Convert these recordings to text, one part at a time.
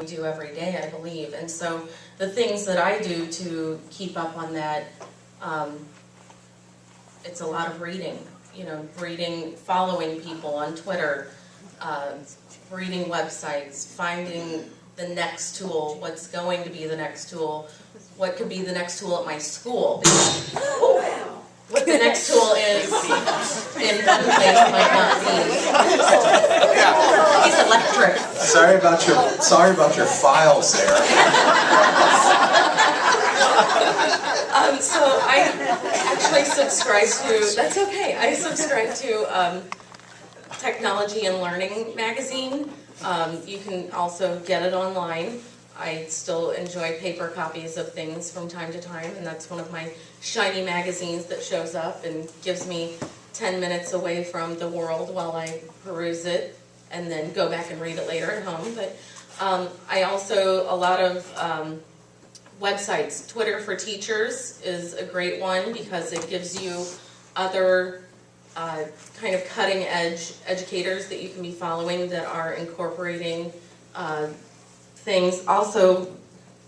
do every day, I believe. And so the things that I do to keep up on that, it's a lot of reading. Following people on Twitter, reading websites, finding the next tool, what's going to be the next tool, what could be the next tool at my school. What the next tool is in one place might not be. He's electric. Sorry about your files there. So I actually subscribe to, that's okay, I subscribe to Technology and Learning magazine. You can also get it online. I still enjoy paper copies of things from time to time, and that's one of my shiny magazines that shows up and gives me 10 minutes away from the world while I peruse it and then go back and read it later at home. But I also, a lot of websites. Twitter for Teachers is a great one because it gives you other kind of cutting edge educators that you can be following that are incorporating things. Also,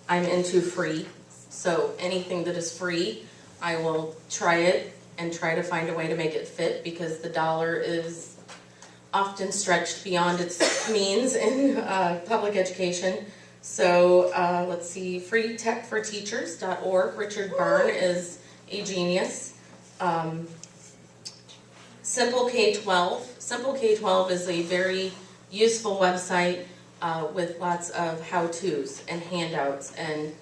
I'm into free, so anything that is free, I will try it and try to find a way to make it fit because the dollar is often stretched beyond its means in public education. So let's see, freetechforteachers.org. Richard Byrne is a genius. Simple K-12. Simple K-12 is a very useful website with lots of how-tos and handouts, and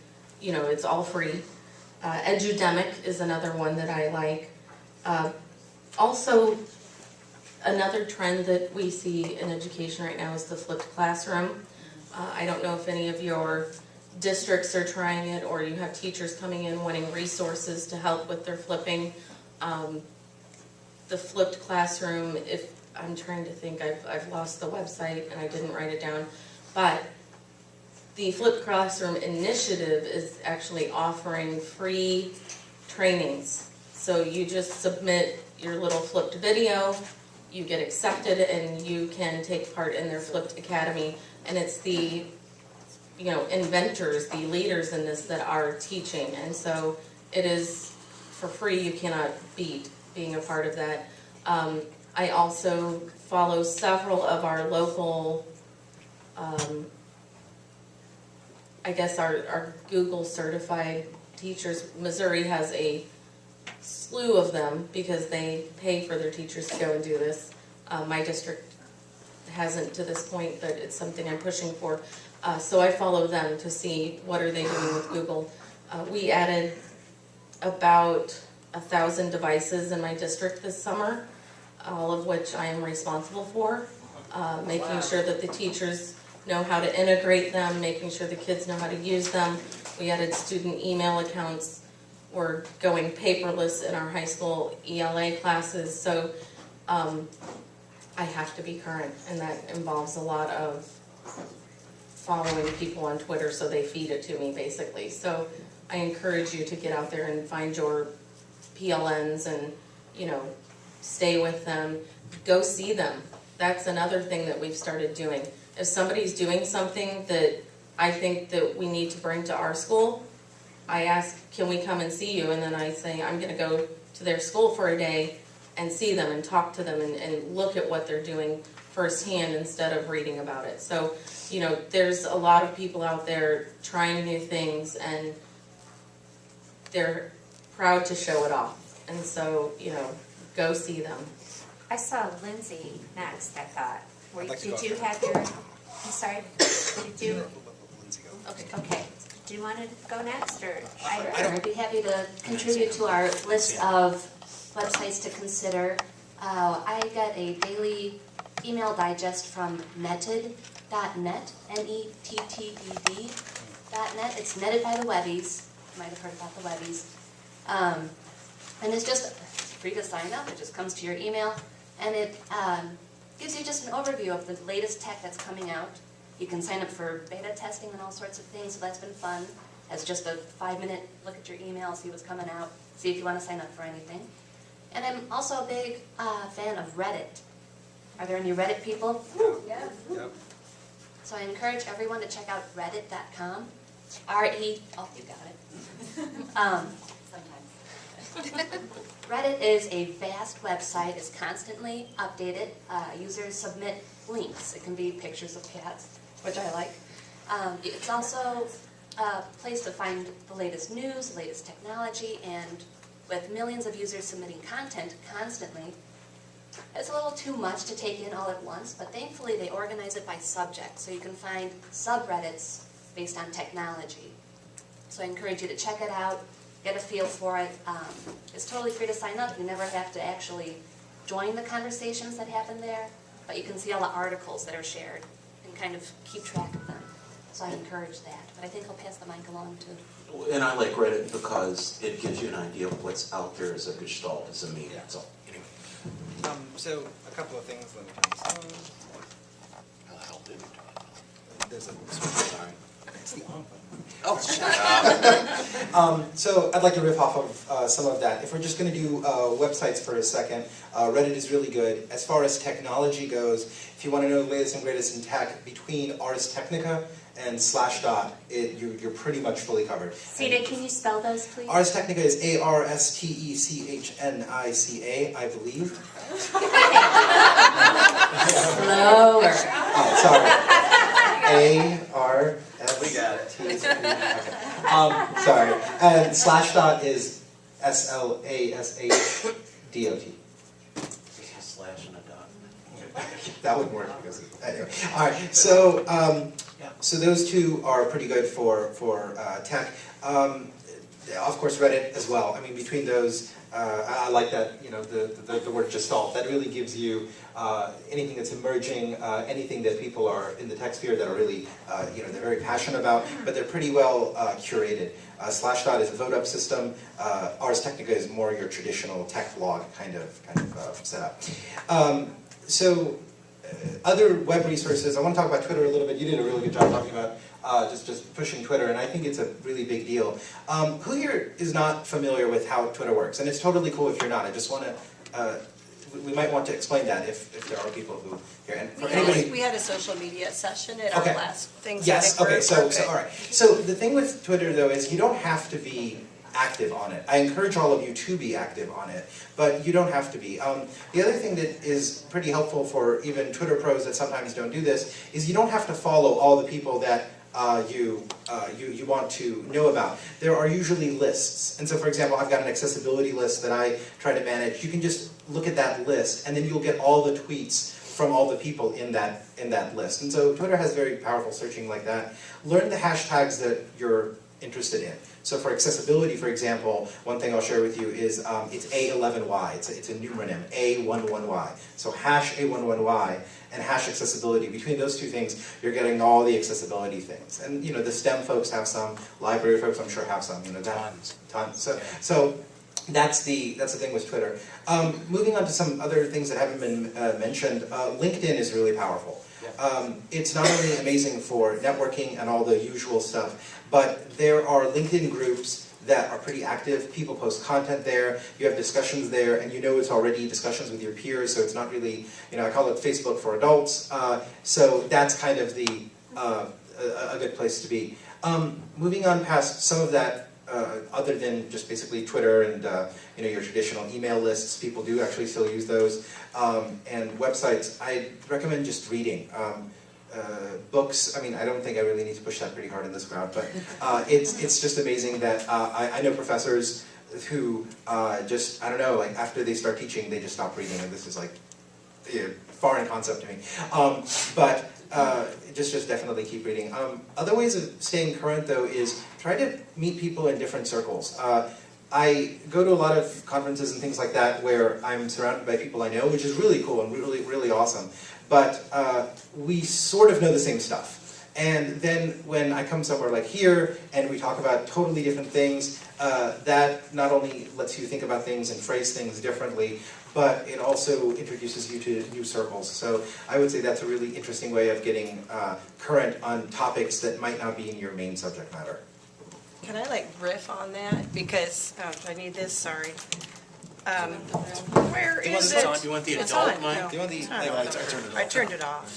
it's all free. Edudemic is another one that I like. Also, another trend that we see in education right now is the flipped classroom. I don't know if any of your districts are trying it or you have teachers coming in wanting resources to help with their flipping. The flipped classroom, if I'm trying to think, I've lost the website and I didn't write it down, but the Flipped Classroom Initiative is actually offering free trainings. So you just submit your little flipped video, you get accepted, and you can take part in their Flipped Academy. And it's the inventors, the leaders in this that are teaching. And so it is for free. You cannot beat being a part of that. I also follow several of our local, I guess our Google certified teachers. Missouri has a slew of them because they pay for their teachers to go and do this. My district hasn't to this point, but it's something I'm pushing for. So I follow them to see what are they doing with Google. We added about 1,000 devices in my district this summer, all of which I am responsible for, making sure that the teachers know how to integrate them, making sure the kids know how to use them. We added student email accounts. We're going paperless in our high school ELA classes, so I have to be current, and that involves a lot of following people on Twitter so they feed it to me, basically. So I encourage you to get out there and find your PLNs and, stay with them. Go see them. That's another thing that we've started doing. If somebody's doing something that I think that we need to bring to our school, I ask, can we come and see you? And then I say, I'm going to go to their school for a day and see them and talk to them and look at what they're doing firsthand instead of reading about it. So, there's a lot of people out there trying new things and they're proud to show it off. And so, go see them. I saw Lindsay next, I thought. Did you have your, I'm sorry, did you? Okay. Do you want to go next, or? I'd be happy to contribute to our list of websites to consider. I get a daily email digest from netted.net, N-E-T-T-E-D.net. It's netted by the Webbies. You might have heard about the Webbies. And it's just free to sign up. It just comes to your email, and it gives you just an overview of the latest tech that's coming out. You can sign up for beta testing and all sorts of things, so that's been fun. As just a 5-minute look at your email, see what's coming out, see if you want to sign up for anything. And I'm also a big fan of Reddit. Are there any Reddit people? Yep. So I encourage everyone to check out reddit.com. Oh, you got it. Sometimes. Reddit is a vast website. It's constantly updated. Users submit links. It can be pictures of cats, which I like. It's also a place to find the latest news, the latest technology, and with millions of users submitting content constantly, it's a little too much to take in all at once, but thankfully they organize it by subject, so you can find subreddits based on technology. So I encourage you to check it out, get a feel for it. It's totally free to sign up. You never have to actually join the conversations that happen there, but you can see all the articles that are shared and kind of keep track of them. So I encourage that. But I think I'll pass the mic along to... And I like Reddit because it gives you an idea of what's out there as a gestalt, as a meme. Yeah. So, anyway. So a couple of things. Let me turn this on. How the hell did we There's a switch. Sorry. It's the on button. Oh, shut up. So I'd like to riff off of some of that. If we're just going to do websites for a second, Reddit is really good. As far as technology goes, if you want to know the latest and greatest in tech, between Ars Technica and Slashdot, you're pretty much fully covered. Sita, can you spell those, please? Ars Technica is ARSTECHNICA, I believe. Slower. Oh, sorry. ARSTECHNICA. We got it. Okay. Sorry. And Slashdot is SLASHDOT. Slash and a dot. That would work because anyway. All right. So those two are pretty good for tech. Of course, Reddit as well. I mean, between those, I like that. You know, the word gestalt. That really gives you anything that's emerging, anything that people are in the tech sphere that are really, they're very passionate about, but they're pretty well curated. Slashdot is a vote-up system. Ars Technica is more your traditional tech blog kind of setup. Other web resources, I want to talk about Twitter a little bit. You did a really good job talking about just pushing Twitter, and I think it's a really big deal. Who here is not familiar with how Twitter works? And it's totally cool if you're not. I just want to, we might want to explain that if there are people who here. And for anybody, We had a social media session at Okay. our last things. yes, okay, so all right. So the thing with Twitter though is you don't have to be active on it. I encourage all of you to be active on it, but you don't have to be. The other thing that is pretty helpful for even Twitter pros that sometimes don't do this is you don't have to follow all the people that you want to know about. There are usually lists, and so for example, I've got an accessibility list that I try to manage. You can just look at that list, and then you'll get all the tweets from all the people in that list. And so Twitter has very powerful searching like that. Learn the hashtags that you're interested in. So for accessibility, for example, one thing I'll share with you is it's A11Y. It's a numeronym, A11Y. So hash A11Y and hash accessibility. Between those two things, you're getting all the accessibility things. And you know, the STEM folks have some, library folks I'm sure have some. You know, tons. So that's the thing with Twitter. Moving on to some other things that haven't been mentioned, LinkedIn is really powerful. It's not only amazing for networking and all the usual stuff, but there are LinkedIn groups that are pretty active. People post content there, you have discussions there, and you know it's already discussions with your peers, so it's not really, I call it Facebook for adults, so that's kind of a good place to be. Moving on past some of that, other than just basically Twitter and your traditional email lists, people do actually still use those, and websites. I recommend just reading. Books, I don't think I really need to push that pretty hard in this crowd, but it's just amazing that I know professors who just, I don't know, like after they start teaching, they just stop reading, and this is like a foreign concept to me. But just definitely keep reading. Other ways of staying current, though, is try to meet people in different circles. I go to a lot of conferences and things like that where I'm surrounded by people I know, which is really cool and really, really awesome. But we sort of know the same stuff. And then when I come somewhere like here and we talk about totally different things, that not only lets you think about things and phrase things differently, but it also introduces you to new circles. So I would say that's a really interesting way of getting current on topics that might not be in your main subject matter. Can I riff on that? Because, do I need this? Sorry. Where is it? Do you want the It's adult on. mic? No, Do you want the? it's on. I turned it off. I turned it off.